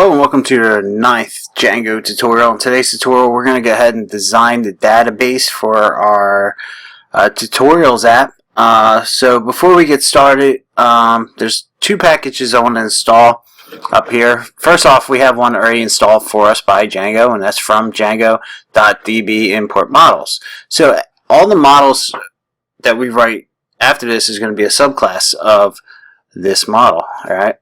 Hello and welcome to your 9th Django tutorial. In today's tutorial we're going to go ahead and design the database for our tutorials app. So before we get started, there's two packages I want to install up here. First off, we have one already installed for us by Django, and that's from Django.db import models. So all the models that we write after this is going to be a subclass of this model. Alright.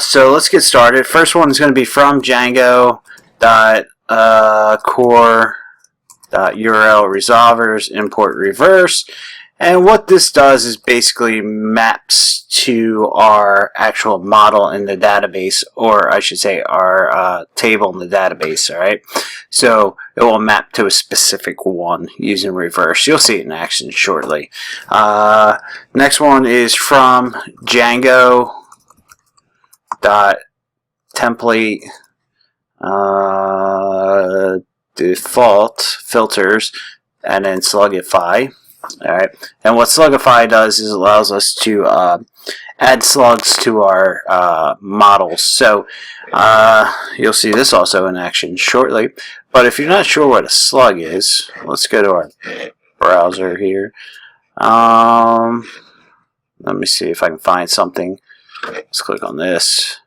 So let's get started. First one is going to be from Django core URL resolvers import reverse, and what this does is basically maps to our actual model in the database, or I should say our table in the database. Alright, so it will map to a specific one using reverse. You'll see it in action shortly. Next one is from Django template default filters, and then slugify. Alright, and what slugify does is allows us to add slugs to our models. So you'll see this also in action shortly. But if you're not sure what a slug is, let's go to our browser here. Let me see if I can find something. Let's click on this.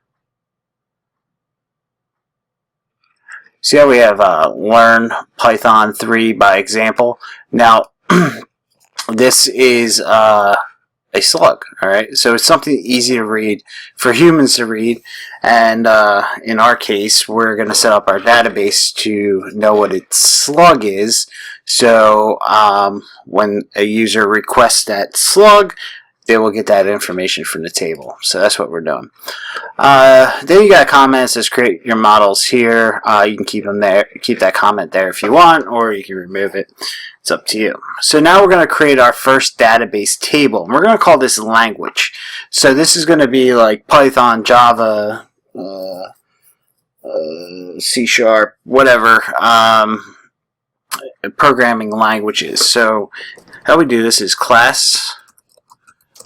See how we have learn Python 3 by example. Now this is a slug. Alright, so it's something easy to read for humans to read, and in our case we're going to set up our database to know what its slug is. So when a user requests that slug, they will get that information from the table. So that's what we're doing. Then you got comments. Says create your models here. You can keep them there, keep that comment there if you want, or you can remove it. It's up to you. So now we're going to create our first database table. And we're going to call this language. So this is going to be like Python, Java, C#, whatever programming languages. So how we do this is class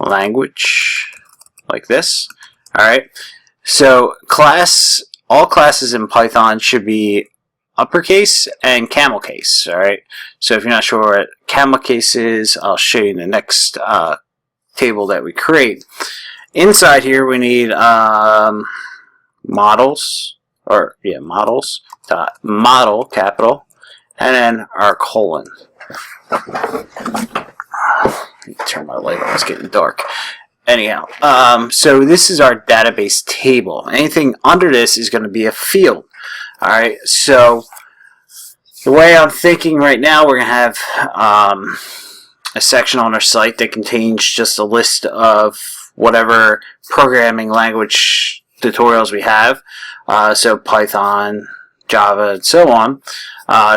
language, like this. Alright, so all classes in Python should be uppercase and camel case. Alright, so if you're not sure what camel case is, I'll show you in the next table that we create. Inside here we need models, dot model capital, and then our colon. Turn my light on, it's getting dark. Anyhow, so this is our database table. Anything under this is going to be a field. Alright, so the way I'm thinking right now, we're going to have a section on our site that contains just a list of whatever programming language tutorials we have. So Python, Java, and so on.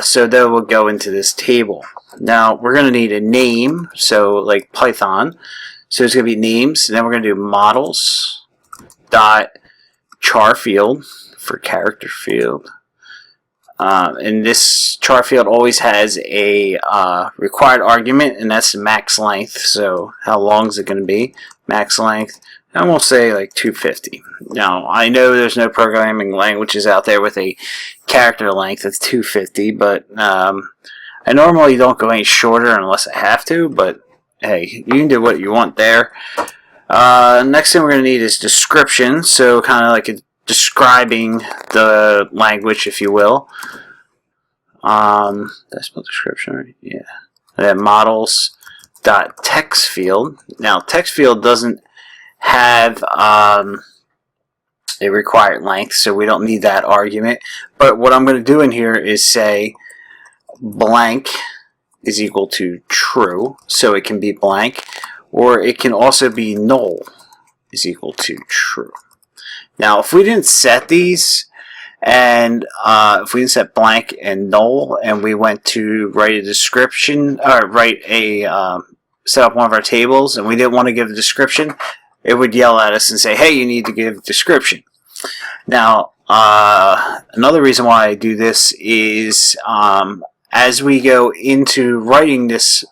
So they will go into this table. Now we're going to need a name, so like Python. So it's going to be names, and then we're going to do models dot char field for character field. And this char field always has a required argument, and that's max length. So how long is it going to be? Max length, and we'll say like 250. Now I know there's no programming languages out there with a character length that's 250, but I normally don't go any shorter unless I have to, but hey, you can do what you want there. Next thing we're going to need is description, so kind of like describing the language, if you will. That's spell description, right? Yeah. And then models dot text field. Now text field doesn't have a required length, so we don't need that argument. But what I'm going to do in here is say blank is equal to true, so it can be blank, or it can also be null is equal to true. Now if we didn't set these, and if we didn't set blank and null, and we went to write a description, or set up one of our tables, and we didn't want to give a description, it would yell at us and say, hey, you need to give a description. Now another reason why I do this is as we go into writing this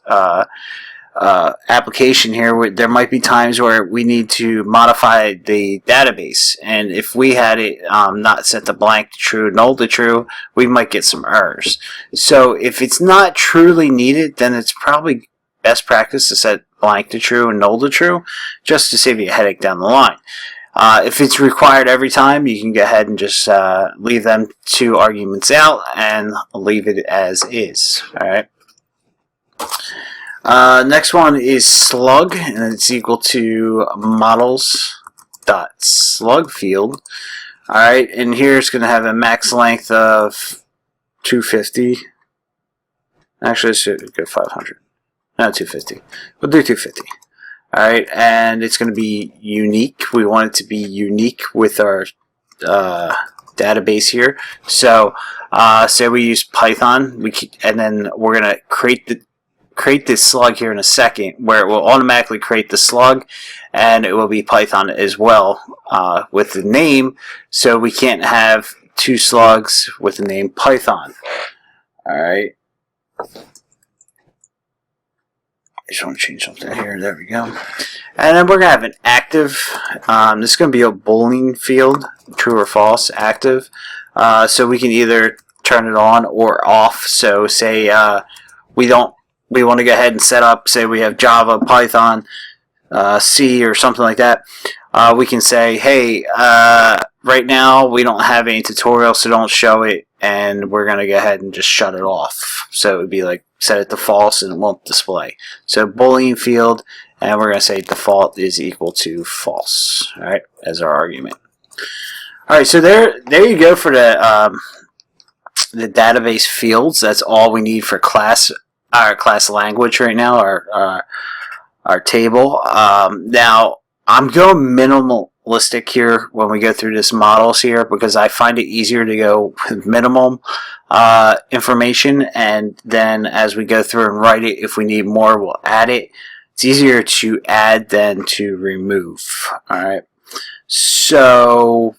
application here where there might be times where we need to modify the database, and if we had it not set to blank to true, null to true, we might get some errors. So if it's not truly needed, then it's probably best practice to set blank to true and null to true, just to save you a headache down the line. If it's required every time, you can go ahead and just leave them 2 arguments out and leave it as is. Alright. Next one is slug, and it's equal to models.slug field. Alright, and here it's going to have a max length of 250. Actually, it should go 500. No, 250. We'll do 250. Alright, and it's going to be unique. We want it to be unique with our database here. So, say we use Python, and then we're going to create this slug here in a second, where it will automatically create the slug, and it will be Python as well with the name, so we can't have 2 slugs with the name Python. Alright. I just want to change something here. There we go. And then we're going to have an active. This is going to be a Boolean field, true or false, active. So we can either turn it on or off. So say we want to go ahead and set up, say we have Java, Python, C, or something like that. We can say, hey, right now we don't have any tutorials, so don't show it, and we're going to go ahead and just shut it off. So it would be like, set it to false and it won't display. So Boolean field, and we're going to say default is equal to false, all right, as our argument. All right, so there you go for the database fields. That's all we need for our class language right now, our table. Now I'm going minimalistic here when we go through this models here, because I find it easier to go with minimum information, and then as we go through and write it, if we need more, we'll add it. It's easier to add than to remove. Alright, so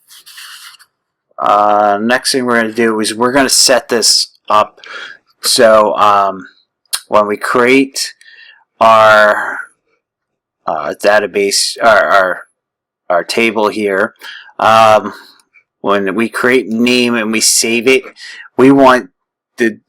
next thing we're going to do is we're going to set this up so when we create our database, our table here, when we create name and we save it, we want the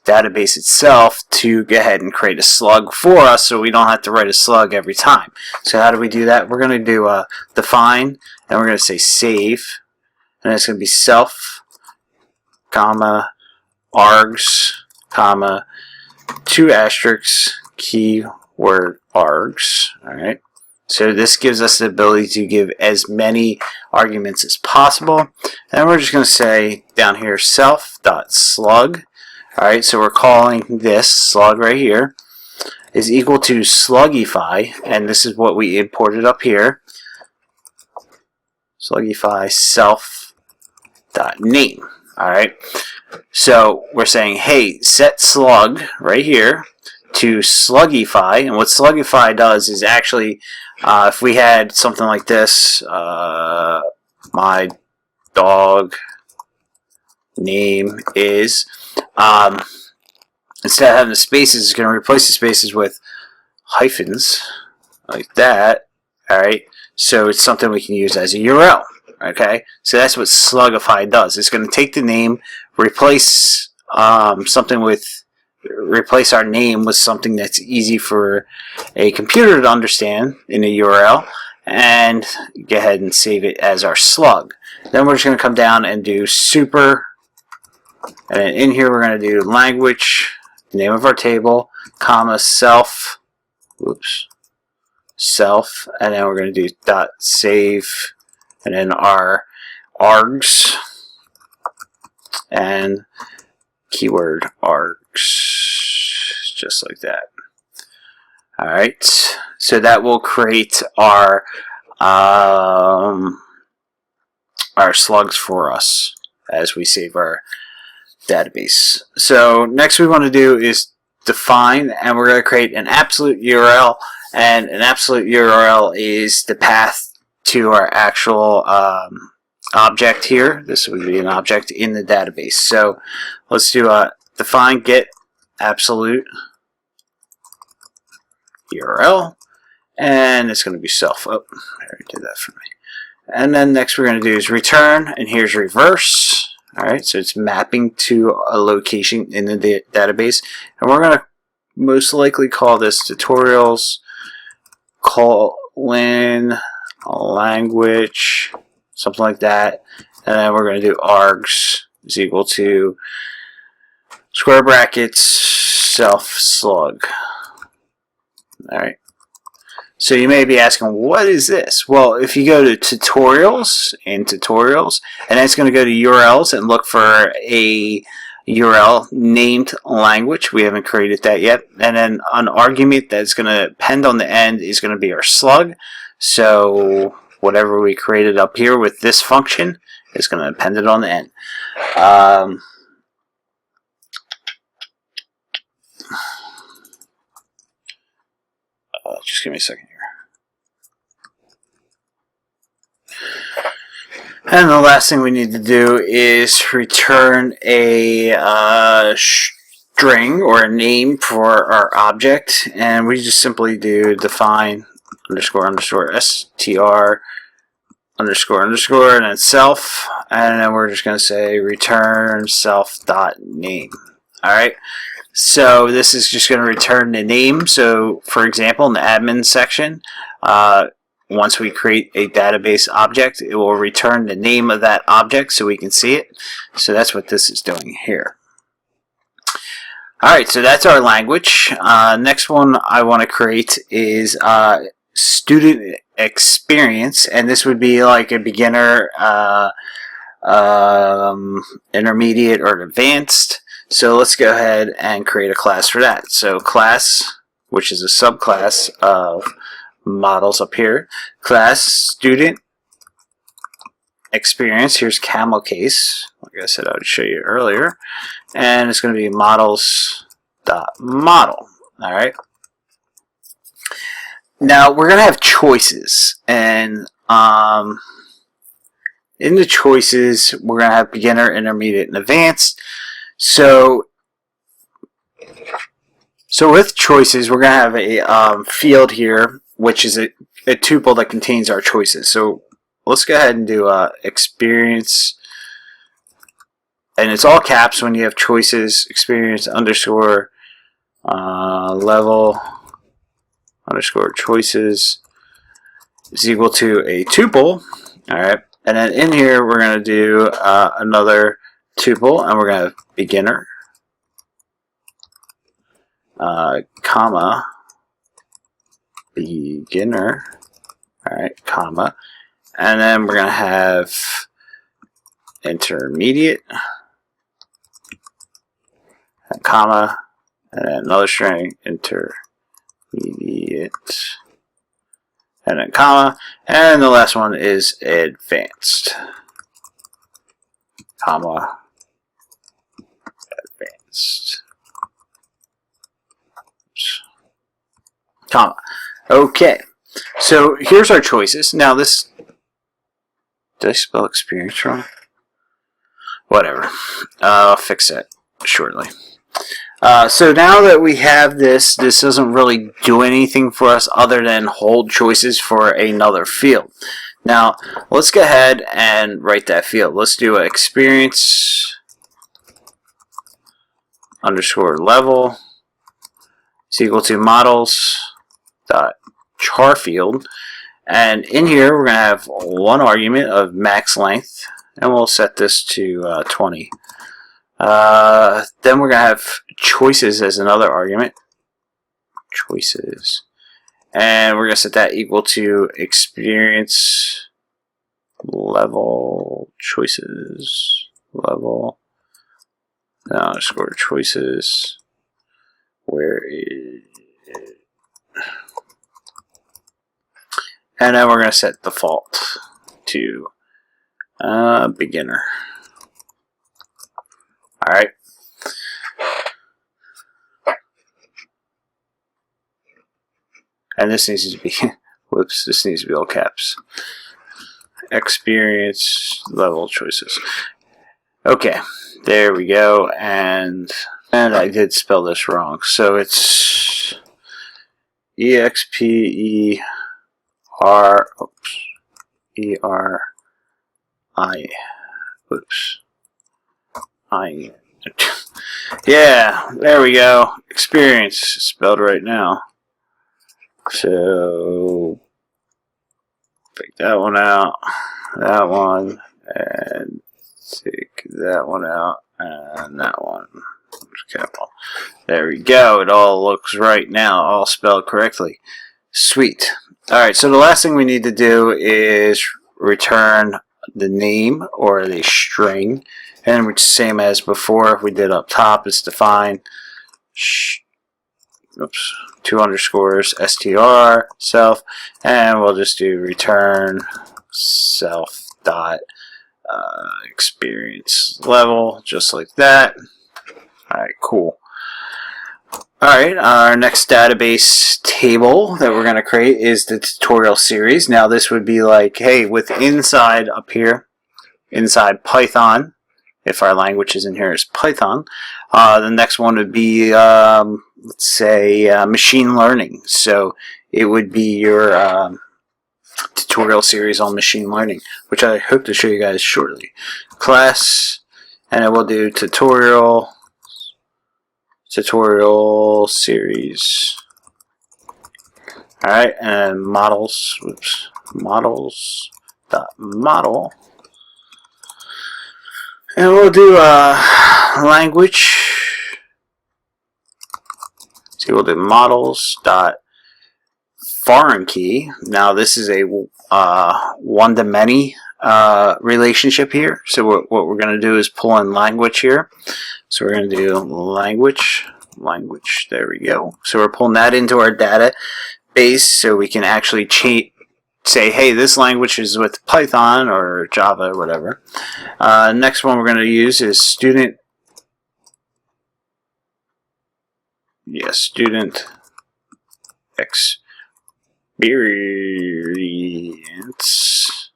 database itself to go ahead and create a slug for us, so we don't have to write a slug every time. So how do we do that? We're going to do define, and we're going to say save, and it's going to be self, comma, args, comma, 2 asterisks, keyword args. All right. So this gives us the ability to give as many arguments as possible. And we're just going to say down here self.slug. Alright, so we're calling this slug right here is equal to slugify, and this is what we imported up here. Slugify self.name. Alright, so we're saying, hey, set slug right here to slugify, and what slugify does is actually, if we had something like this, my dog name is, instead of having the spaces, it's going to replace the spaces with hyphens, like that. Alright, so it's something we can use as a URL. Okay, so that's what slugify does. It's going to take the name, replace replace our name with something that's easy for a computer to understand in a URL, and go ahead and save it as our slug. Then we're just going to come down and do super, and then in here we're going to do language, name of our table, comma, self, self, and then we're going to do dot save, and then our args, and keyword args, just like that. Alright, so that will create our slugs for us as we save our database. So next we want to do is define, and we're going to create an absolute URL, and an absolute URL is the path to our actual object here. This would be an object in the database. So let's do define get absolute URL, and it's going to be self. Oh, I already did that for me. And then next we're going to do is return, and here's reverse. Alright, so it's mapping to a location in the database, and we're going to most likely call this tutorials language, something like that, and then we're going to do args is equal to square brackets self slug. Alright. So you may be asking, what is this? Well, if you go to tutorials, and it's going to go to URLs and look for a URL named language. We haven't created that yet. And then an argument that's going to append on the end is going to be our slug. So whatever we created up here with this function is going to append it on the end. Just give me a second here. And the last thing we need to do is return a string or a name for our object, and we just simply do define underscore underscore str underscore underscore and then self, and then we're just going to say return self dot name. Alright, so this is just going to return the name. So for example, in the admin section, once we create a database object, it will return the name of that object so we can see it. So that's what this is doing here. Alright, so that's our language. Next one I want to create is student experience, and this would be like a beginner, intermediate, or advanced. So let's go ahead and create a class for that. So class, which is a subclass of models up here, class student experience. Here's camel case, like I said I would show you earlier, and it's going to be models.model. Alright, now we're going to have choices, and in the choices we're going to have beginner, intermediate, and advanced. So with choices we're going to have a field here, which is a tuple that contains our choices. So let's go ahead and do experience, and it's all caps when you have choices, experience underscore level underscore choices is equal to a tuple. Alright, and then in here we're going to do another tuple, and we're going to have beginner, comma, beginner, alright, comma, and then we're going to have intermediate, comma, and then another string, intermediate, and then comma, and the last one is advanced, comma, advanced, comma. Okay, so here's our choices. Now this, did I spell experience wrong? Whatever, I'll fix that shortly. So now that we have this doesn't really do anything for us other than hold choices for another field. Now let's go ahead and write that field. Let's do experience underscore level is equal to models dot char field, and in here we're going to have one argument of max length, and we'll set this to 20. Then we're going to have choices as another argument, choices, and we're going to set that equal to experience level choices level underscore choices. Where is it? And then we're going to set default to beginner. Alright. And this needs to be, whoops, this needs to be all caps. Experience level choices. Okay, there we go. And I did spell this wrong. So it's EXPER, oops, ERI, oops, I, yeah, there we go. Experience spelled right now. So take that one out, that one, and take that one out, and that one. There we go. It all looks right now, all spelled correctly. Sweet. Alright, so the last thing we need to do is return the name or the string, and which same as before we did up top is define oops, 2 underscores str self, and we'll just do return self dot experience level, just like that. Alright, cool. Alright, our next database table that we're going to create is the tutorial series. Now this would be like, hey, with inside up here, inside Python, if our language is in here is Python, the next one would be, let's say, machine learning. So it would be your tutorial series on machine learning, which I hope to show you guys shortly. Class, and it will do tutorial series. Alright, and models, whoops, models dot model, and we'll do language. So we'll do models dot foreign key. Now this is a one-to-many relationship here. So what we're going to do is pull in language here. So we're going to do language, there we go. So we're pulling that into our database so we can actually say, hey, this language is with Python or Java or whatever. Next one we're going to use is student experience.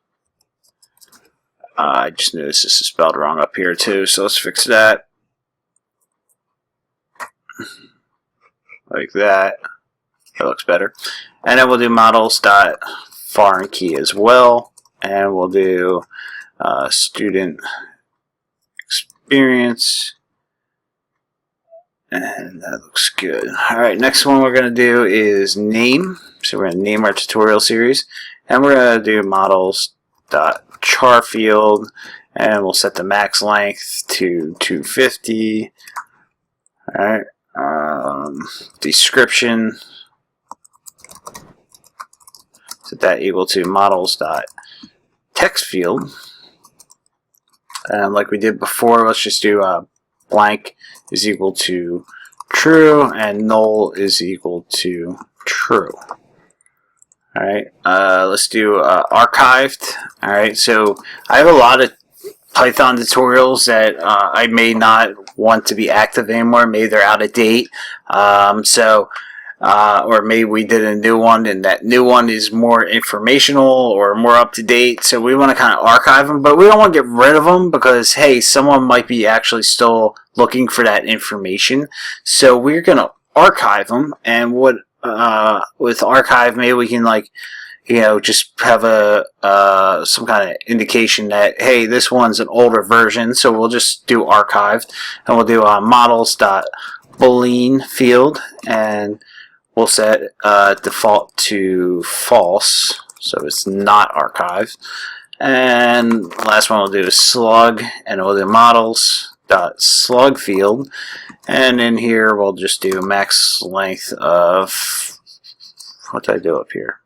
I just noticed this is spelled wrong up here too, so let's fix that. Like that. That looks better. And then we'll do models dot foreign key as well, and we'll do student experience, and that looks good. Alright, next one we're going to do is name. So we're going to name our tutorial series, and we're going to do models dot char field, and we'll set the max length to 250. Alright, description, set that equal to models dot text field, and like we did before, let's just do blank is equal to true and null is equal to true. Alright, let's do archived. Alright, so I have a lot of Python tutorials that I may not want to be active anymore. Maybe they're out of date. Or maybe we did a new one and that new one is more informational or more up to date. So we want to kind of archive them, but we don't want to get rid of them because, hey, someone might be actually still looking for that information. So we're going to archive them, and what with archive, maybe we can, like, you know, just have a some kind of indication that, hey, this one's an older version, so we'll just do archived, and we'll do models dot boolean field, and we'll set default to false, so it's not archived. And last one we'll do is slug, and we'll do models dot slug field, and in here we'll just do max length of, what did I do up here?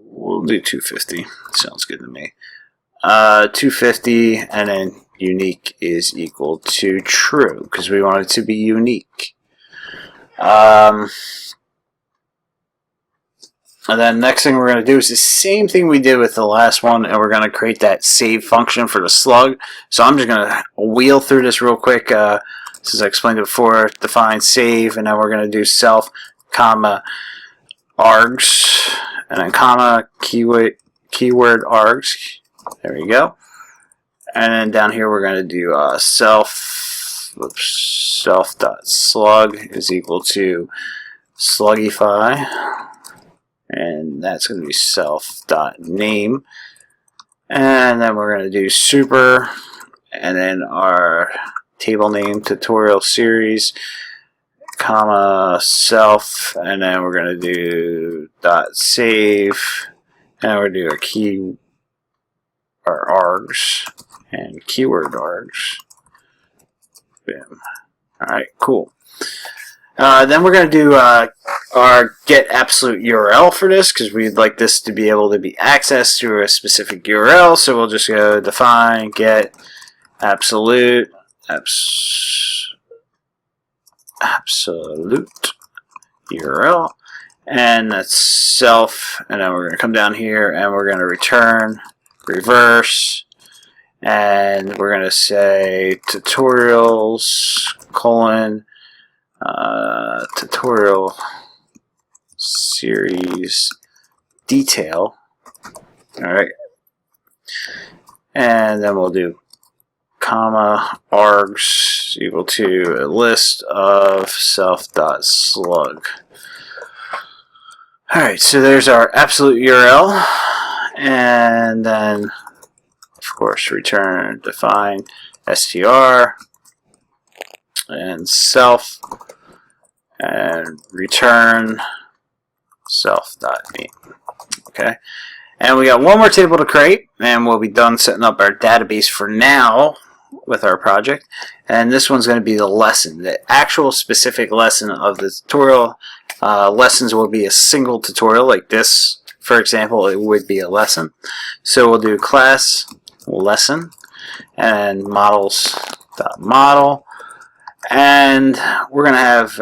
We'll do 250. Sounds good to me. 250, and then unique is equal to true because we want it to be unique. And then next thing we're going to do is the same thing we did with the last one, and we're going to create that save function for the slug. So I'm just going to wheel through this real quick. Since I explained it before, define save, and then we're going to do self, comma, args, and then comma, keyword args. There we go. And then down here we're going to do self self.slug is equal to slugify, and that's going to be self.name, and then we're going to do super, and then our table name tutorial series, comma self, and then we're going to do dot save, and we're going to do our key, our args, and keyword args. Boom. Alright, cool. Then we're going to do our get absolute URL for this, because we'd like this to be able to be accessed through a specific URL. So we'll just go define get absolute absolute URL, and that's self, and then we're going to come down here and we're going to return reverse, and we're going to say tutorials colon tutorial series detail. Alright, and then we'll do comma args equal to a list of self.slug. Alright, so there's our absolute URL, and then of course return define str and self, and return self.name. Okay, and we got one more table to create, and we'll be done setting up our database for now with our project. And this one's going to be the lesson, the actual specific lesson of the tutorial. Lessons will be a single tutorial like this. For example, it would be a lesson. So we'll do class lesson and models.model, and we're going to have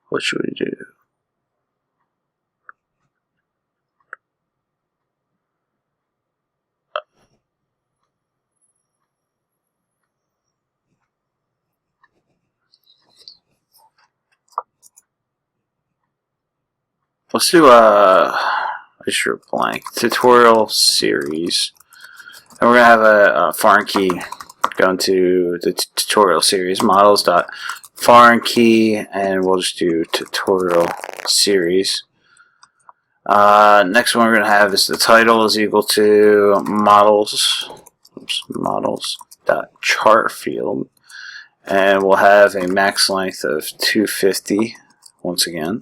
what should we do? Let's do a blank tutorial series, and we're gonna have a foreign key going to the tutorial series models.foreign key, and we'll just do tutorial series. Next one we're gonna have is the title is equal to models.chart field, and we'll have a max length of 250 once again.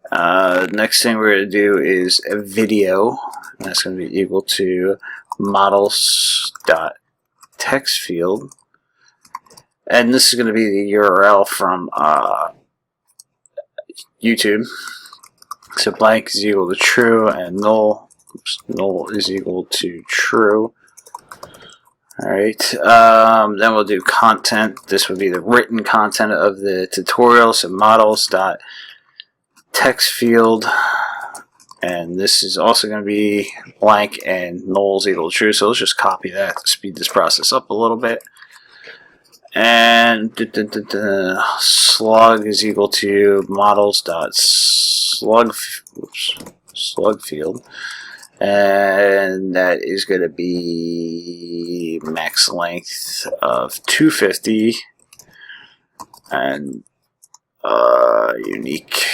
Next thing we're going to do is a video, and that's going to be equal to models.text field, and this is going to be the URL from YouTube. So blank is equal to true, and null is equal to true. Alright, then we'll do content. This would be the written content of the tutorial, so models.text field, and this is also going to be blank and null is equal to true. So let's just copy that to speed this process up a little bit. And slug is equal to models.slug field, and that is going to be max length of 250 and unique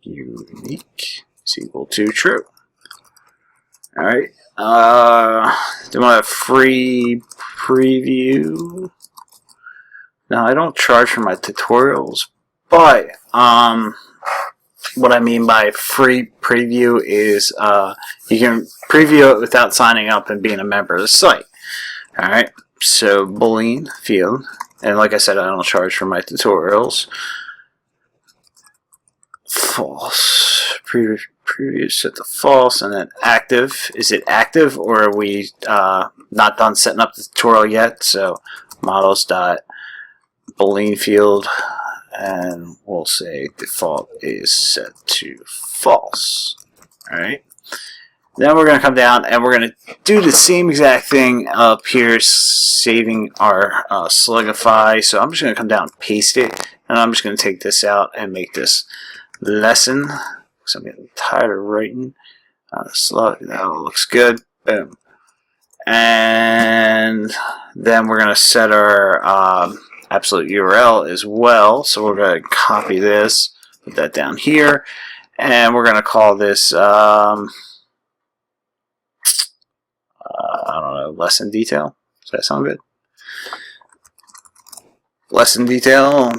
is equal to true. Alright, do I have free preview? Now I don't charge for my tutorials, but what I mean by free preview is you can preview it without signing up and being a member of the site. Alright, so Boolean field, and like I said, I don't charge for my tutorials. False. Preview set to false, and then active. Is it active, or are we not done setting up the tutorial yet? So models.boolean field, and we'll say default is set to false. Alright. Then we're going to come down and we're going to do the same exact thing up here, saving our Slugify. So I'm just going to come down and paste it, and I'm just going to take this out and make this lesson. So I'm getting tired of writing. Slug, that looks good. Boom. And then we're going to set our absolute URL as well. So we're going to copy this, put that down here, and we're going to call this I don't know, lesson detail. Does that sound good? Lesson detail.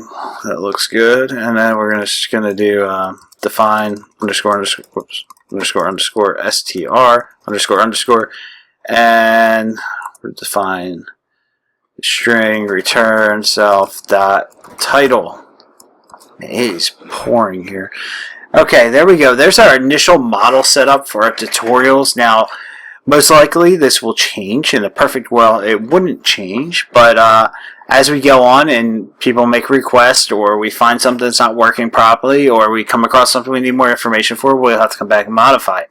That looks good. And then we're just gonna do define underscore str underscore, and we're define string return self dot title. It is pouring here. Okay, there we go. There's our initial model setup for our tutorials. Now, most likely this will change. In a perfect world, it wouldn't change, but as we go on and people make requests, or we find something that's not working properly, or we come across something we need more information for, we'll have to come back and modify it.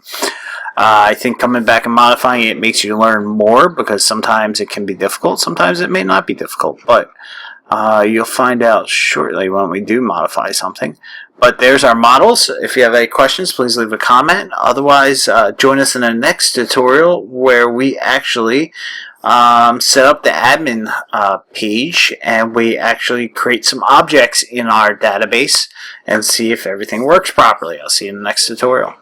I think coming back and modifying it makes you learn more, because sometimes it can be difficult, sometimes it may not be difficult, but you'll find out shortly when we do modify something. But there's our models. If you have any questions, please leave a comment. Otherwise, join us in the next tutorial where we actually set up the admin page, and we actually create some objects in our database and see if everything works properly. I'll see you in the next tutorial.